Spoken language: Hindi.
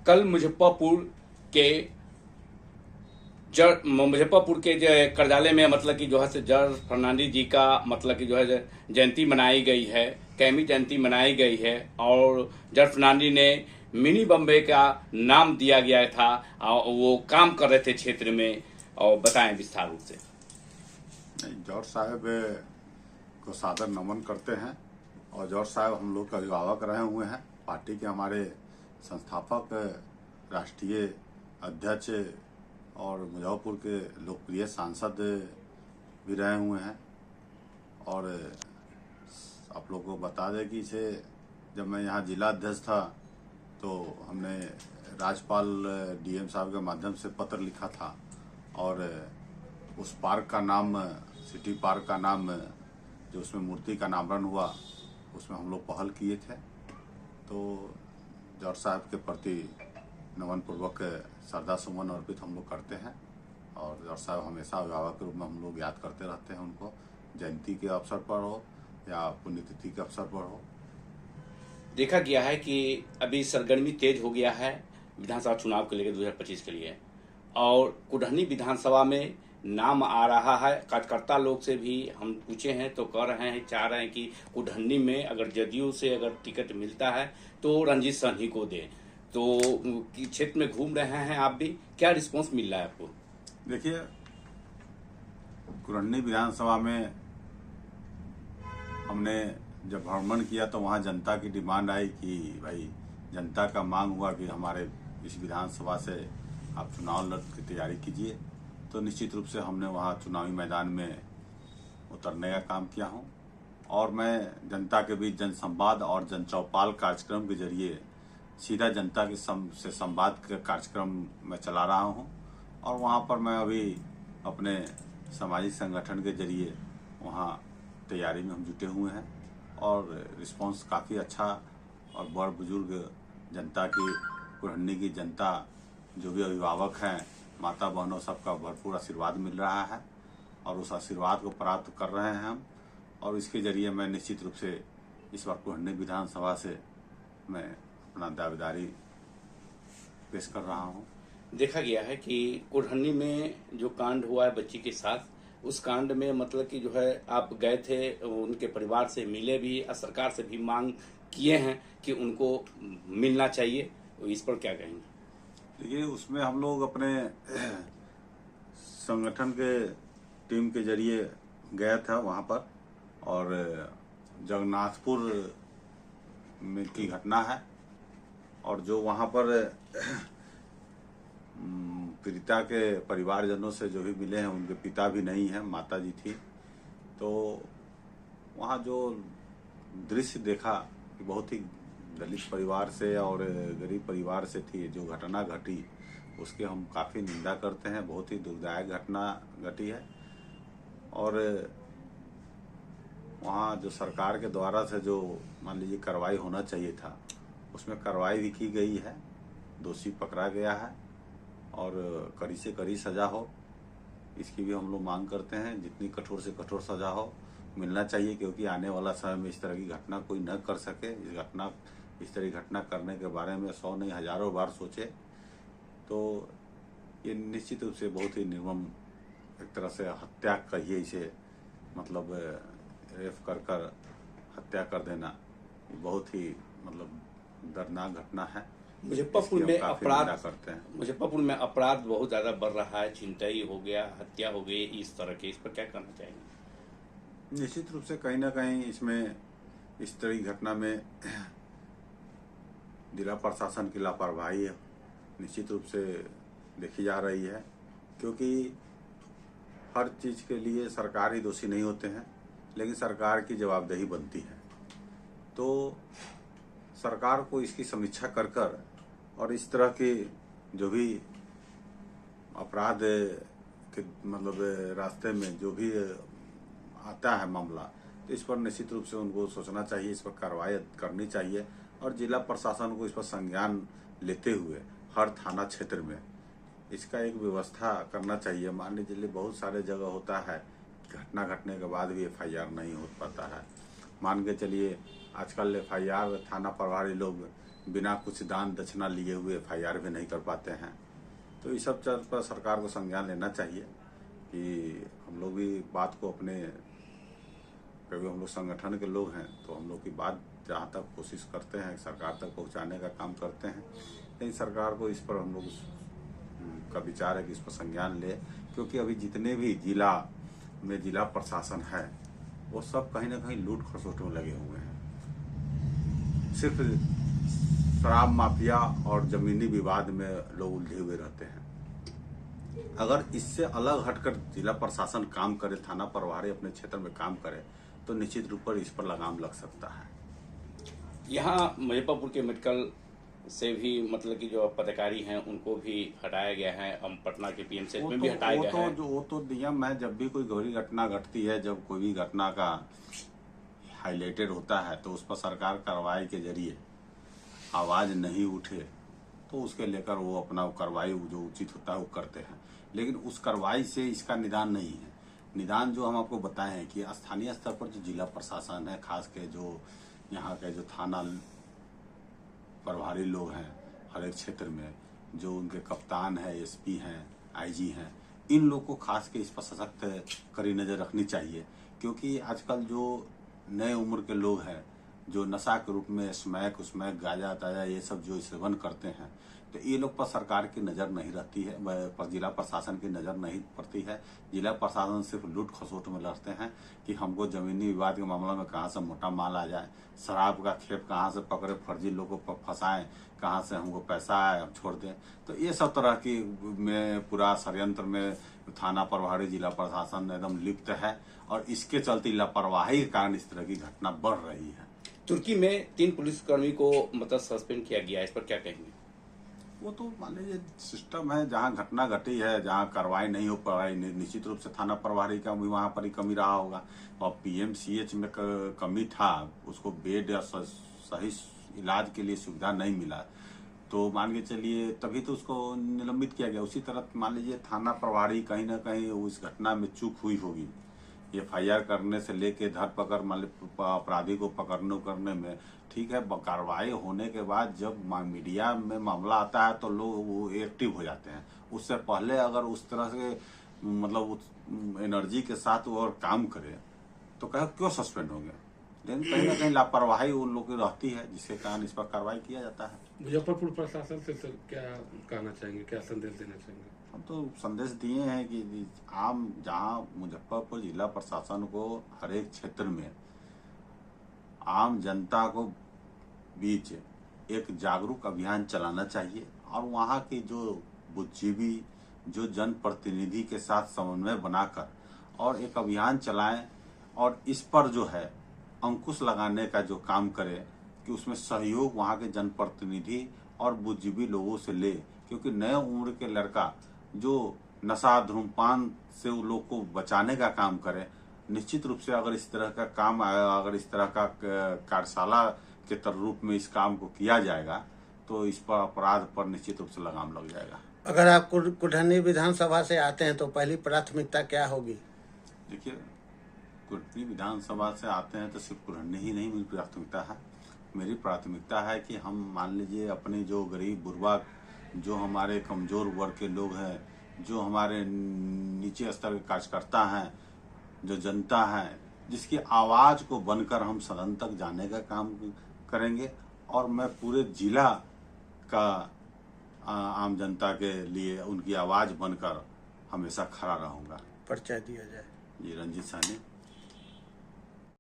कल मुजफ्फरपुर के जो कार्यालय में मतलब कि जो है जॉर्ज फर्नांडिस जी का मतलब कि जो है जयंती मनाई गई है, कैमी जयंती मनाई गई है। और जॉर्ज फर्नांडिस ने मिनी बम्बे का नाम दिया गया था और वो काम कर रहे थे क्षेत्र में। और बताएं विस्तार रूप से। जॉर्ज साहब को सादर नमन करते हैं। और जॉर्ज साहब हम लोग का अभिभावक रहे हुए हैं, पार्टी के हमारे संस्थापक, राष्ट्रीय अध्यक्ष और मुजफ्फरपुर के लोकप्रिय सांसद भी रहे हुए हैं। और आप लोगों को बता दें कि इसे जब मैं यहाँ जिला अध्यक्ष था तो हमने राज्यपाल डीएम साहब के माध्यम से पत्र लिखा था और उस पार्क का नाम, सिटी पार्क का नाम, जो उसमें मूर्ति का नामकरण हुआ, उसमें हम लोग पहल किए थे। तो जॉर्ज साहब के प्रति नमन पूर्वक श्रद्धा सुमन अर्पित हम लोग करते हैं। और जॉर्ज साहब हमेशा अभिभावक के रूप में हम लोग याद करते रहते हैं उनको, जयंती के अवसर पर हो या पुण्यतिथि के अवसर पर हो। देखा गया है कि अभी सरगर्मी तेज हो गया है विधानसभा चुनाव के लिए 2025 के लिए, और कुढ़नी विधानसभा में नाम आ रहा है। कार्यकर्ता लोग से भी हम पूछे हैं तो कह रहे हैं, चाह रहे हैं कि कुढ़नी में अगर जदयू से अगर टिकट मिलता है तो रंजीत सहनी को दें। तो क्षेत्र में घूम रहे हैं आप भी, क्या रिस्पांस मिल रहा है आपको? देखिए, कुढ़नी विधानसभा में हमने जब भ्रमण किया तो वहाँ जनता की डिमांड आई कि भाई, जनता का मांग हुआ कि हमारे इस विधानसभा से आप चुनाव लड़ की तैयारी कीजिए। तो निश्चित रूप से हमने वहाँ चुनावी मैदान में उतरने का काम किया हूँ। और मैं जनता के बीच जनसंवाद और जनचौपाल कार्यक्रम के जरिए सीधा जनता के से संवाद का कार्यक्रम मैं चला रहा हूँ। और वहाँ पर मैं अभी अपने सामाजिक संगठन के जरिए वहाँ तैयारी में हम जुटे हुए हैं। और रिस्पांस काफ़ी अच्छा, और बड़ बुजुर्ग जनता की, कुढ़नी की जनता, जो भी अभिभावक हैं, माता बहनों, सबका भरपूर आशीर्वाद मिल रहा है और उस आशीर्वाद को प्राप्त कर रहे हैं हम। और इसके जरिए मैं निश्चित रूप से इस बार कुढ़नी विधानसभा से मैं अपना दावेदारी पेश कर रहा हूँ। देखा गया है कि कुढ़नी में जो कांड हुआ है बच्ची के साथ, उस कांड में मतलब कि जो है आप गए थे, उनके परिवार से मिले भी, सरकार से भी मांग किए हैं कि उनको मिलना चाहिए। इस पर क्या कहेंगे? देखिए, उसमें हम लोग अपने संगठन के टीम के जरिए गया था वहाँ पर। और जगन्नाथपुर में की घटना है, और जो वहाँ पर पीड़िता के परिवारजनों से जो भी मिले हैं, उनके पिता भी नहीं हैं, माता जी थी। तो वहाँ जो दृश्य देखा कि बहुत ही दलित परिवार से और गरीब परिवार से थी जो घटना घटी, उसके हम काफ़ी निंदा करते हैं। बहुत ही दुखदायक घटना घटी है। और वहाँ जो सरकार के द्वारा से जो मान लीजिए कार्रवाई होना चाहिए था, उसमें कार्रवाई भी की गई है, दोषी पकड़ा गया है और कड़ी से कड़ी सज़ा हो, इसकी भी हम लोग मांग करते हैं। जितनी कठोर से कठोर सज़ा हो मिलना चाहिए, क्योंकि आने वाला समय में इस तरह की घटना कोई न कर सके। इस तरह की घटना करने के बारे में 100 नहीं हजारों बार सोचे। तो ये निश्चित रूप से बहुत ही निर्मम, एक तरह से हत्या कहिए इसे, मतलब रेप कर हत्या कर देना, बहुत ही मतलब दर्दनाक घटना है। मुजफ्फरपुर में अपराध बहुत ज्यादा बढ़ रहा है, छिनतई हो गया, हत्या हो गई, इस तरह के, इस पर क्या करना चाहिए? निश्चित रूप से कहीं ना कहीं इसमें, इस तरह की घटना में जिला प्रशासन की लापरवाही निश्चित रूप से देखी जा रही है। क्योंकि हर चीज़ के लिए सरकार ही दोषी नहीं होते हैं, लेकिन सरकार की जवाबदेही बनती है। तो सरकार को इसकी समीक्षा कर कर और इस तरह के जो भी अपराध के मतलब रास्ते में जो भी आता है मामला, तो इस पर निश्चित रूप से उनको सोचना चाहिए, इस पर कार्रवाई करनी चाहिए। और जिला प्रशासन को इस पर संज्ञान लेते हुए हर थाना क्षेत्र में इसका एक व्यवस्था करना चाहिए। मान लीजिए बहुत सारे जगह होता है, घटना घटने के बाद भी FIR नहीं हो पाता है। मान के चलिए आजकल FIR थाना प्रभारी लोग बिना कुछ दान दक्षिणा लिए हुए FIR भी नहीं कर पाते हैं। तो इस सब चीज पर सरकार को संज्ञान लेना चाहिए कि हम लोग भी बात को अपने, कभी हम लोग संगठन के लोग हैं तो हम लोग की बात जहाँ तक कोशिश करते हैं सरकार तक पहुँचाने का काम करते हैं, लेकिन सरकार को इस पर हम लोग का विचार है कि इस पर संज्ञान ले, क्योंकि अभी जितने भी जिला में जिला प्रशासन है वो सब कहीं ना कहीं लूट खसोट में लगे हुए हैं। सिर्फ शराब माफिया और जमीनी विवाद में लोग उलझे हुए रहते हैं। अगर इससे अलग हटकर जिला प्रशासन काम करे, थाना प्रभारी अपने क्षेत्र में काम करे तो निश्चित रूप पर इस पर लगाम लग सकता है। यहाँ मुजफ्फरपुर के मेडिकल से भी मतलब कि जो पदाधिकारी हैं उनको भी हटाया गया है, पटना के PMCH में भी हटाया गया है। वो तो नियम है, जब भी कोई गहरी घटना घटती है, जब कोई भी घटना का हाईलाइटेड होता है तो उस पर सरकार कार्रवाई के जरिए आवाज नहीं उठे तो उसके लेकर वो अपना कार्रवाई जो उचित होता है वो करते हैं। लेकिन उस कार्रवाई से इसका निदान नहीं है। निदान जो हम आपको बताए हैं कि स्थानीय स्तर पर जो जिला प्रशासन है, खास के जो यहाँ के जो थाना प्रभारी लोग हैं हर एक क्षेत्र में, जो उनके कप्तान है, SP हैं, IG हैं, इन लोग को खास के इस पर सशक्त कड़ी नजर रखनी चाहिए। क्योंकि आजकल जो नए उम्र के लोग हैं जो नशा के रूप में स्मैक गांजा ताजा ये सब जो सेवन करते हैं, तो ये लोग पर सरकार की नज़र नहीं रहती है, पर जिला प्रशासन की नज़र नहीं पड़ती है। जिला प्रशासन सिर्फ लूट खसोट में लड़ते हैं कि हमको जमीनी विवाद के मामला में कहाँ से मोटा माल आ जाए, शराब का खेप कहाँ से पकड़े, फर्जी लोगों को फंसाएं, कहाँ से हमको पैसा आए हम छोड़ दें। तो ये सब तरह की में पूरा षड्यंत्र में थाना प्रभारी जिला प्रशासन एकदम लिप्त है और इसके चलते लापरवाही के कारण इस तरह की घटना बढ़ रही है। तुर्की में 3 पुलिसकर्मी को मतलब सस्पेंड किया गया है, इस पर क्या कहेंगे? वो तो मान लीजिए सिस्टम है, जहाँ घटना घटी है, जहाँ कार्रवाई नहीं हो पाई, निश्चित रूप से थाना प्रभारी का भी वहाँ पर ही कमी रहा होगा और PMCH में कमी था, उसको बेड या सही इलाज के लिए सुविधा नहीं मिला तो मान के चलिए तभी तो उसको निलंबित किया गया। उसी तरह मान लीजिए थाना प्रभारी कहीं ना कहीं उस घटना में चूक हुई होगी, FIR करने से लेके धरपकड़ अपराधी को करने में, ठीक है, कार्रवाई होने के बाद जब मीडिया में मामला आता है तो लोग वो एक्टिव हो जाते हैं। उससे पहले अगर उस तरह से मतलब उस एनर्जी के साथ वो और काम करे तो क्यों सस्पेंड हो गया। लेकिन कहीं ना कहीं लापरवाही उन लोगों की रहती है जिसके कारण इस पर कार्रवाई किया जाता है। मुजफ्फरपुर प्रशासन से सर क्या कहना चाहेंगे, क्या संदेश देना चाहेंगे? हम तो संदेश दिए हैं कि आम जहां मुजफ्फरपुर जिला प्रशासन को हर एक क्षेत्र में आम जनता को बीच एक जागरूक अभियान चलाना चाहिए और वहां की जो बुद्धिजीवी जो जनप्रतिनिधि के साथ समन्वय बनाकर और एक अभियान चलाएं और इस पर जो है अंकुश लगाने का जो काम करे कि उसमें सहयोग वहां के जनप्रतिनिधि और बुद्धिजीवी लोगों से ले, क्योंकि नए उम्र के लड़का जो नशा धूम्रपान से उन लोग को बचाने का काम करे। निश्चित रूप से अगर इस तरह का काम, अगर इस तरह का कार्यशाला के रूप में इस काम को किया जाएगा तो इस पर अपराध पर निश्चित रूप से लगाम लग जाएगा। अगर आप कुढ़नी विधानसभा से आते हैं तो पहली प्राथमिकता क्या होगी? देखिए, कुढ़नी विधानसभा से आते हैं तो सिर्फ कुढ़नी ही नहीं मेरी प्राथमिकता है। मेरी प्राथमिकता है कि हम मान लीजिए अपने जो गरीब बुर्बा, जो हमारे कमजोर वर्ग के लोग हैं, जो हमारे नीचे स्तर के कार्यकर्ता हैं, जो जनता है, जिसकी आवाज को बनकर हम सदन तक जाने का काम करेंगे और मैं पूरे जिला का आम जनता के लिए उनकी आवाज बनकर हमेशा खड़ा रहूंगा। परिचय दिया जाए। जी, रंजीत साहनी।